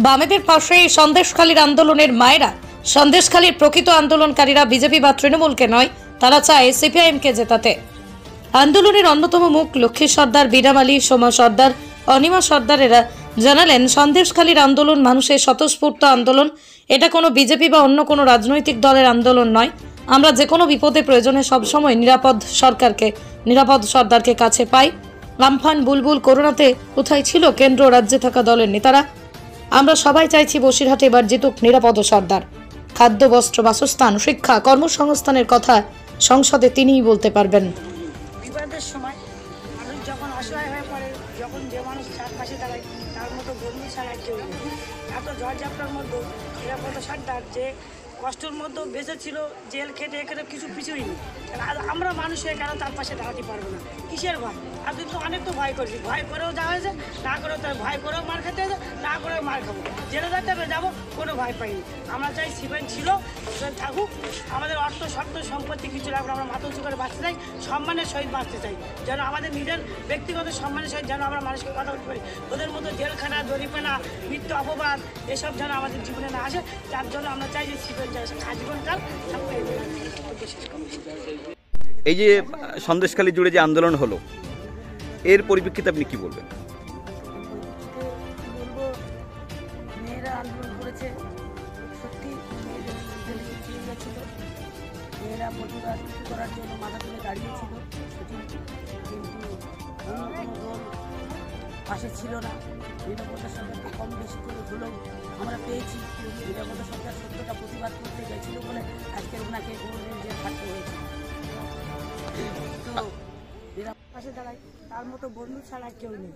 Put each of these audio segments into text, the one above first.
বামেদের পাশে সন্দেশখালীর আন্দোলনের মায়েরা, সন্দেশখালীর প্রকৃত আন্দোলনকারীরা বিজেপি বা তৃণমূলকে নয়, তারা চায় সিপিআইএমকে জেতাতে। আন্দোলনের অন্যতম মুখ লক্ষ্মী সর্দার, বীরামালী, সোমা সর্দার, অনিমা সর্দারেরা জানালেন, সন্দেশখালীর আন্দোলন মানুষের স্বতঃস্ফূর্ত আন্দোলন। এটা কোনো বিজেপি বা অন্য কোনো রাজনৈতিক দলের আন্দোলন নয়। আমরা যে কোনো বিপদে প্রয়োজনে সবসময় নিরাপদ সর্দারকে কাছে পাই। আমফান, বুলবুল, করোনাতে কোথায় ছিল কেন্দ্র রাজ্যে থাকা দলের নেতারা? আমরা সবাই চাইছি বসিরহাটে এবার জিতুক নিরাপদ সর্দার। খাদ্য, বস্ত্র, বাসস্থান, শিক্ষা, কর্মসংস্থানের কথা সংসদে তিনিই বলতে পারবেন। বিপদের সময় মানুষ যখন অসহায় হয়ে পড়ে, যখন যে মানুষ চার পাশে দাঁড়ায়, তার মতো বন্ধু ছাড়া কেউ নেই। এত ঝড়ঝাপটার মধ্যে নিরাপদ সর্দার যে কষ্টের মধ্যে বেঁচে ছিল, জেল খেটে এখানে কিছু পিছুই নেই। আমরা মানুষ হয়ে কেন তার পাশে দাঁড়াতে পারবো না? কিসের ভয়? আর কিন্তু অনেক তো ভয় করেছি, ভয় করেও যাওয়া হয়েছে, না করেও তার ভয় করেও মার খেতে হয়েছে, না করেও মার খাবো, জেলে যাতে যাবো, কোনো ভয় পাইনি। আমরা চাই সিপিআইএম ছিল, সিপিআইএম থাকুক। আমাদের অর্থ শর্ত সম্পত্তি কিছু লাগবে, আমরা মাথা উঁচু করে বাঁচতে চাই, সম্মানের সহিত বাঁচতে চাই, যেন আমাদের নিজের ব্যক্তিগত সম্মানের সহিত যেন আমরা মানুষকে কথা বলতে পারি। ওদের মতো জেলখানা, জরিমানা, মৃত্যু, অপবাদ এসব যেন আমাদের জীবনে না আসে, তার জন্য আমরা চাই যে সিপিআইএম আজীবনকাল থাকবে। এই যে সন্দেশখালী জুড়ে যে আন্দোলন হলো, এর পরিপ্রেক্ষিতে আপনি কি বলবেন? বলবো, মেয়েরা আন্দোলন করেছে, সত্যি গেছিল, মেয়েরা প্রতিবাদ করার জন্য মাথা তুলে দাঁড়িয়েছিল, কিন্তু অন্য কোনো দল পাশে ছিল না। নিরাপত্তা সরকারকে কম বেশি করে হলেও আমরা পেয়েছি। নিরাপত্তা সরকার সত্যটা প্রতিবাদ করতে গেছিল বলে আজকে ওনাকে যে থাকতে হয়েছে। তো পাশে দাঁড়ায়, তার মতো বন্ধু ছাড়া কেউ নেই।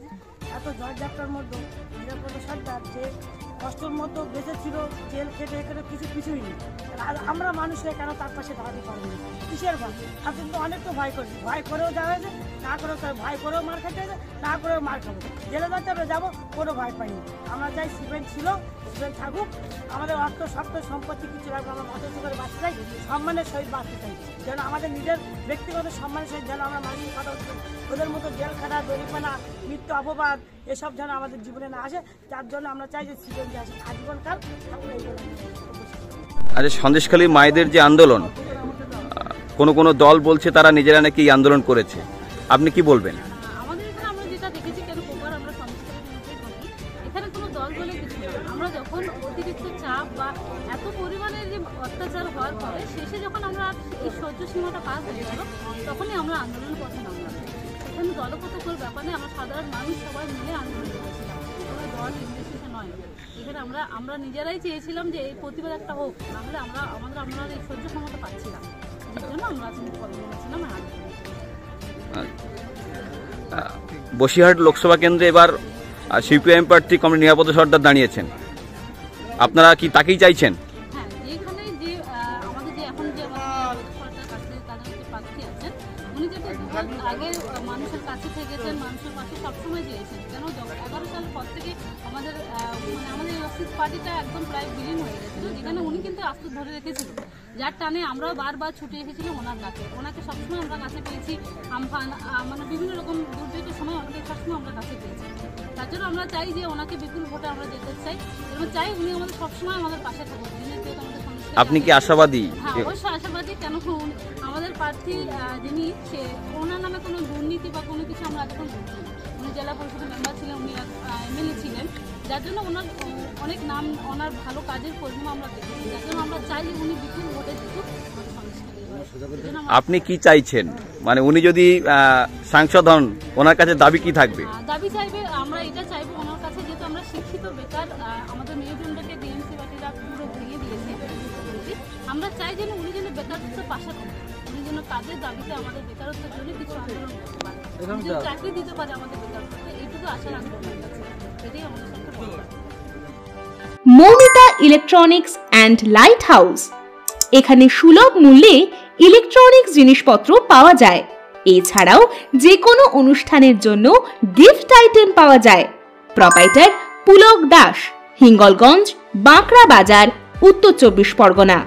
এত ঝড়ঝাপটার মধ্যে নিরাপত্তা সরকার যে কষ্টের মধ্যে বেঁচে ছিল, জেল খেটে এখানে কিছু পিছুই নেই। আমরা মানুষ হয়ে কেন তার পাশে দাঁড়াতে পারবো না? কিসের ভয়? আর কিন্তু অনেক তো ভয় করেছি, ভয় করেও যাওয়া হয়েছে, না করেও তার ভয় করেও মার খেতে হয়েছে, না করেও মার খাবো, জেলে যাতে যাবো, কোনো ভয় পাইনি। আমরা চাই সিপিআইএম ছিল, সিপিআইএম থাকুক। আমাদের অর্থ শর্ত সম্পত্তি কিছু লাগবে, আমরা মাথা উঁচু করে বাঁচতে চাই, সম্মানের সহিত বাঁচতে চাই, যেন আমাদের নিজের ব্যক্তিগত সম্মানের সহিত যেন আমরা মানুষের কথা বলতে পারি। ওদের মতো জেলখানা, জরিমানা, মৃত্যু, অপবাদ এসব যেন আমাদের জীবনে না আসে, তার জন্য আমরা চাই যে সিপিআইএম যে আসে আজীবনকাল থাকবে। আচ্ছা, সন্দেশখালী মায়েদের যে আন্দোলন, কোন দল বলছে তারা নিজেরা নাকি এই আন্দোলন করেছে, আপনি কি বলবেন? আমাদের এখানে আমরা যেটা দেখেছি, কেন প্রকার আমরা এখানে কোনো দল বলে কিছু না। আমরা যখন অতিরিক্ত চাপ বা এত পরিমাণের যে অত্যাচার হওয়ার পরে শেষে যখন আমরা এই সহ্য সীমাটা পার হয়ে গেল, তখনই আমরা আন্দোলনের পথে নামলাম। এখানে দলগত কোনো ব্যাপার নেই, আমরা সাধারণ মানুষ সবাই মিলে আন্দোলন করেছিলাম, কোনো দল নির্দেশিত নয়। এখানে আমরা নিজেরাই চেয়েছিলাম যে এই প্রতিবাদ একটা হোক, নাহলে আমরা এই সহ্য ক্ষমতা পাচ্ছিলাম, এর জন্য আমরা করেছিলাম। বসিরহাট লোকসভা কেন্দ্রে এবার সিপিআইএম প্রার্থী কমরেড নিরাপদ সর্দার দাঁড়িয়েছেন, আপনারা কি তাকেই চাইছেন? হ্যাঁ, যেখানে যে আমাদের যে এখন যে সরকার কাছে তাদের যে প্রার্থী আছেন, উনি যেহেতু আগে মানুষের কাছে থেকেছেন, মানুষের পাশে সবসময় চেয়েছেন। কেন 11 সাল পর থেকে আমাদের আমাদের পার্টিটা একদম প্রায় বিলীন হয়ে গেছিল, যেখানে উনি কিন্তু আস্থা ধরে রেখেছিলেন, যার টানে আমরাও বারবার ছুটে এসেছিলাম ওনার কাছে। ওনাকে সবসময় আমরা কাছে পেয়েছি, আমফান বিভিন্ন রকম দুর্যোগের সময় ওনাকে সবসময় আমরা কাছে পেয়েছি। তার জন্য আমরা চাই যে ওনাকে বিপুল ভোটে আমরা যেতে চাই এবং চাই উনি আমাদের সবসময় আমাদের পাশে থাকুন। আপনি কি আশাবাদী? হ্যাঁ, অবশ্যই আশাবাদী। কেন আমাদের প্রার্থী যিনি, সে ওনার নামে কোনো দুর্নীতি বা কোনো কিছু আমরা এখন বলছি না। উনি জেলা পরিষদের মেম্বার ছিলেন, উনি এমএলএ ছিলেন, যার জন্য ওনার অনেক নাম, ওনার ভালো কাজের পরিমাণ আমরা দেখেছি, যার জন্য আমরা চাই যে উনি বিপুল ভোটে জিতুক। আপনি কি চাইছেন, মানে উনি যদি সাংসদ হন, ওনার কাছে দাবি কি থাকবে? দাবি চাইবে, আমরা এটা চাইবো ওনার কাছে, যেহেতু আমরা শিক্ষিত বেকার, আমাদের মেরুদণ্ডকে টিএমসি পার্টিরা পুরো ভেঙে দিয়েছে, আমরা চাই যেন উনি যেন বেকারত্বের পাশে থাকেন, উনি যেন কাজের দাবিতে আমাদের বেকারত্বের জন্য কিছু আন্দোলন করতে পারে, চাকরি দিতে পারে আমাদের বেকারত্বকে, এইটুকু আশা রাখবো ওনার কাছে। এটাই আমাদের সবচেয়ে বড়। Moumita electronics and light house, এখানে সুলভ মূল্যে ইলেকট্রনিক্স জিনিসপত্র পাওয়া যায়। এছাড়াও যে কোনো অনুষ্ঠানের জন্য গিফট আইটেম পাওয়া যায়। প্রোপাইটার পুলক দাস, হিঙ্গলগঞ্জ, বাঁকড়া বাজার, উত্তর 24 পরগনা।